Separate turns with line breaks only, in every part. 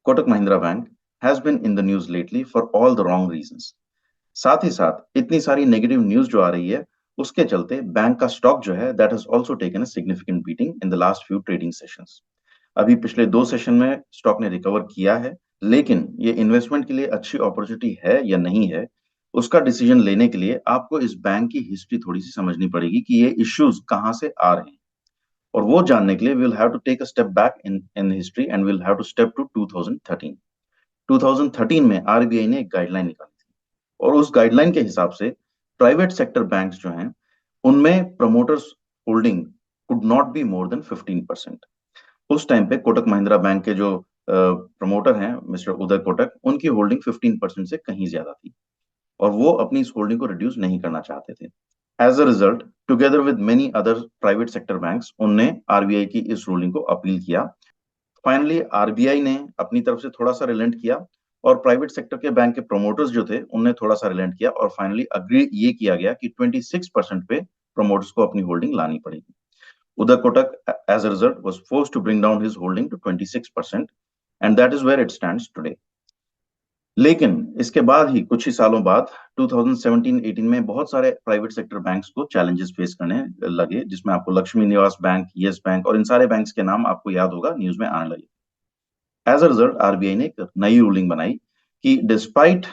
Kotak Mahindra bank has been in the news lately for all the wrong reasons. साथ ही साथ इतनी सारी नेगेटिव न्यूज जो आ रही है, उसके चलते बैंक का स्टॉक जो है that has also taken a significant beating in the last few trading sessions. अभी पिछले 2 सेशन में स्टॉक ने रिकवर किया है, लेकिन ये इन्वेस्टमेंट के लिए अच्छी अपॉर्चुनिटी है या नहीं है, उसका डिसीजन लेने के लिए आपको इस बैंक की हिस्ट्री थोड़ी सी समझनी पड़ेगी कि ये इश्यूज कहाँ से आ रहे हैं। और वो जानने के लिए we will have to take a step back in in history and will have to step to 2013। 2013 में आरबीआई ने एक गाइडलाइन निकाली थी, और उस गाइडलाइन के हिसाब से प्राइवेट सेक्टर बैंक्स जो हैं, उनमें promoters holding could not be more than 15%। उस टाइम पे कोटक महिंद्रा बैंक के जो प्रमोटर हैं मिस्टर उदय कोटक, उनकी होल्डिंग 15% से कहीं ज्यादा थी, और वो अपनी इस होल्डिंग को रिड्यूस नहीं करना चाहते थे। As a result, together with many other private sector banks, उनने आरबीआई की इस रूलिंग को अपील किया। फाइनली आरबीआई ने अपनी तरफ से थोड़ा सा रिलेंट किया, और प्राइवेट सेक्टर के बैंक के प्रोमोटर्स जो थे उनने थोड़ा सा रिलेंट किया, और फाइनली अग्री ये किया गया कि 26% पे प्रोमोटर्स को अपनी होल्डिंग लानी पड़ेगी। Uday Kotak as a result was forced to bring down his holding to 26%, and that is where it stands today. लेकिन इसके बाद ही कुछ ही सालों बाद 2017-18 में बहुत सारे प्राइवेट सेक्टर बैंक्स को चैलेंजेस फेस करने लगे, जिसमें आपको लक्ष्मी निवास बैंक, यस बैंक और इन सारे बैंक्स के नाम आपको याद होगा, न्यूज में आने लगे। एज अ रिजल्ट आरबीआई ने एक नई रूलिंग बनाई कि despite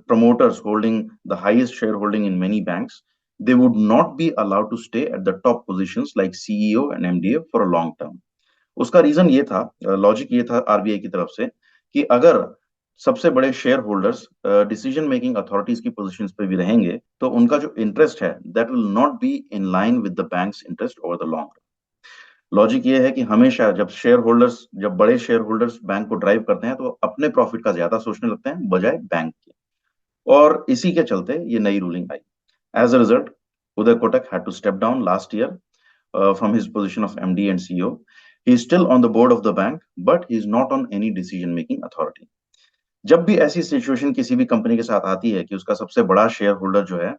promoters holding the highest shareholding in many banks, they would not be allowed to stay at the top positions like CEO and MDA for a long term. उसका reason ये था, logic ये था RBI की तरफ से, कि अगर सबसे बड़े share holders decision making authorities की पोजीशंस पे भी रहेंगे, तो उनका जो इंटरेस्ट है that will not be in line with the banks interest over the long. Logic ये है कि हमेशा जब बड़े शेयर होल्डर्स बैंक को ड्राइव करते हैं, तो अपने प्रॉफिट का ज्यादा सोचने लगते हैं बजाय बैंक के। और इसी के चलते ये नई रूलिंग आई। As a result, Uday Kotak had to step down last year from his position of MD and CEO. He is still on the board of the bank, but he is not on any decision making authority. जब भी ऐसी situation किसी भी company के साथ आती है कि उसका सबसे बड़ा शेयर होल्डर जो है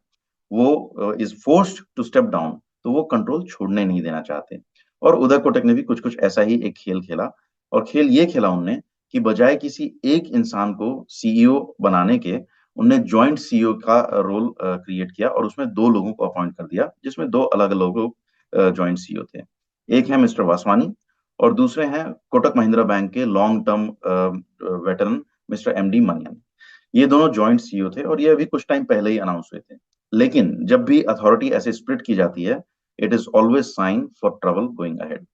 वो is forced to step down, तो वो कंट्रोल छोड़ने नहीं देना चाहते। और उदय कोटक ने भी कुछ कुछ ऐसा ही एक खेल खेला, और खेल ये खेला उनने कि बजाय किसी एक इंसान को सीईओ बनाने के, उनने जॉइंट सीईओ का रोल क्रिएट किया, और उसमें 2 लोगों को अपॉइंट कर दिया, जिसमें 2 अलग अलग जॉइंट सीईओ थे। एक है मिस्टर वासवानी, और दूसरे हैं कोटक महिंद्रा बैंक के long term veteran mister MD Manian. ये दोनों जॉइंट सीईओ थे, और ये अभी कुछ टाइम पहले ही अनाउंस हुए थे। लेकिन जब भी अथॉरिटी ऐसे स्प्लिट की जाती है, it is always sign for trouble going ahead.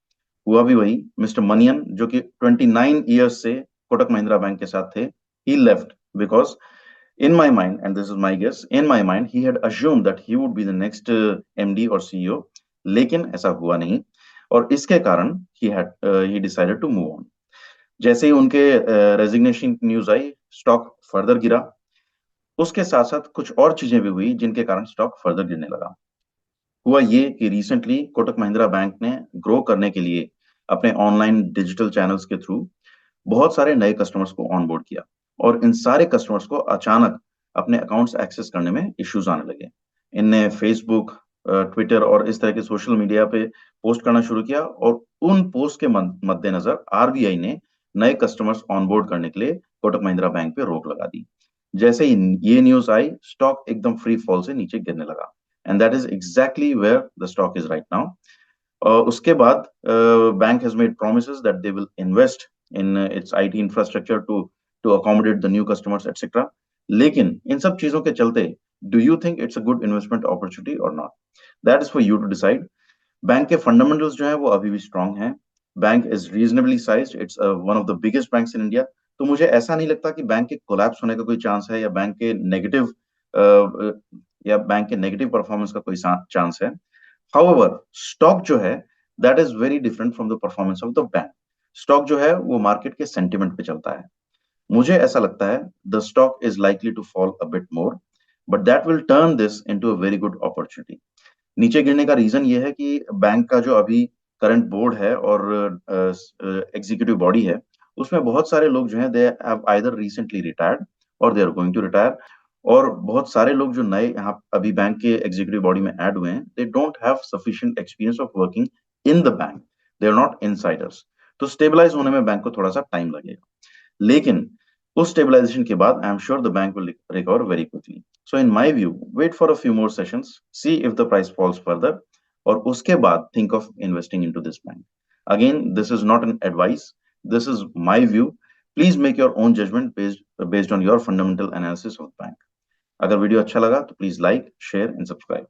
हुआ भी वही। मिस्टर मनियन, जो कि 29 ईयर्स से कोटक महिंद्रा बैंक के साथ थे, ही left because in my mind, and this is my guess, in my mind, he had assumed that he would be the next MD or CEO, लेकिन ऐसा हुआ नहीं, और इसके कारण he decided to move on. जैसे ही उनके रेजिग्नेशन न्यूज आई, स्टॉक फर्दर गिरा। उसके साथ साथ कुछ और चीजें भी हुई जिनके कारण स्टॉक फर्दर गिरने लगा। हुआ ये कि रिसेंटली कोटक महिंद्रा बैंक ने ग्रो करने के लिए अपने ऑनलाइन डिजिटल चैनल्स के थ्रू बहुत सारे नए कस्टमर्स को ऑनबोर्ड किया, और इन सारे कस्टमर्स को अचानक अपने अकाउंट्स एक्सेस करने में इश्यूज आने लगे। इनने फेसबुक, ट्विटर और इस तरह के सोशल मीडिया पे पोस्ट करना शुरू किया, और उन पोस्ट के मद्देनजर आरबीआई ने नए कस्टमर्स ऑनबोर्ड करने के लिए कोटक महिंद्रा बैंक पे रोक लगा दी। जैसे ही ये न्यूज आई, स्टॉक एकदम फ्री फॉल से नीचे गिरने लगा, and that is exactly where the stock is right now. उसके बाद bank has made promises that they will invest in its IT infrastructure to accommodate the new customers etcetera. लेकिन इन सब चीजों के चलते, do you think it's a good investment opportunity और not? That is for you to decide. Bank के fundamentals जो है वो अभी भी स्ट्रांग हैं। Bank is reasonably sized, it's one of the biggest banks in India. तो मुझे ऐसा नहीं लगता कि बैंक के कोलैप्स होने का कोई चांस है, या बैंक के नेगेटिव परफॉर्मेंस का कोई चांस है। However, स्टॉक जो है that is very different from the performance of the bank. Stock जो है वो मार्केट के सेंटिमेंट पे चलता है। मुझे ऐसा लगता है the stock is likely to fall a bit more, but that will turn this into a very good opportunity. नीचे गिरने का रीजन ये है कि बैंक का जो अभी करंट बोर्ड है और एग्जीक्यूटिव बॉडी है, उसमें बहुत सारे लोग जो हैं they have either recently retired और they are going to retire. और बहुत सारे लोग जो नए यहाँ अभी बैंक के एग्जीक्यूटिव बॉडी में ऐड हुए हैं, they don't have sufficient experience of working in the bank, they are not insiders. तो स्टेबलाइज होने में बैंक को थोड़ा सा टाइम लगेगा। लेकिन उस स्टेबलाइजेशन के बाद I am sure the bank will recover very quickly. So in my view wait for a few more sessions, see if the price falls further, और उसके बाद think of investing into this bank. Again this is not an advice, this is my view. Please make your own judgement based on your fundamental analysis of bank. अगर video अच्छा लगा तो please like, share and subscribe.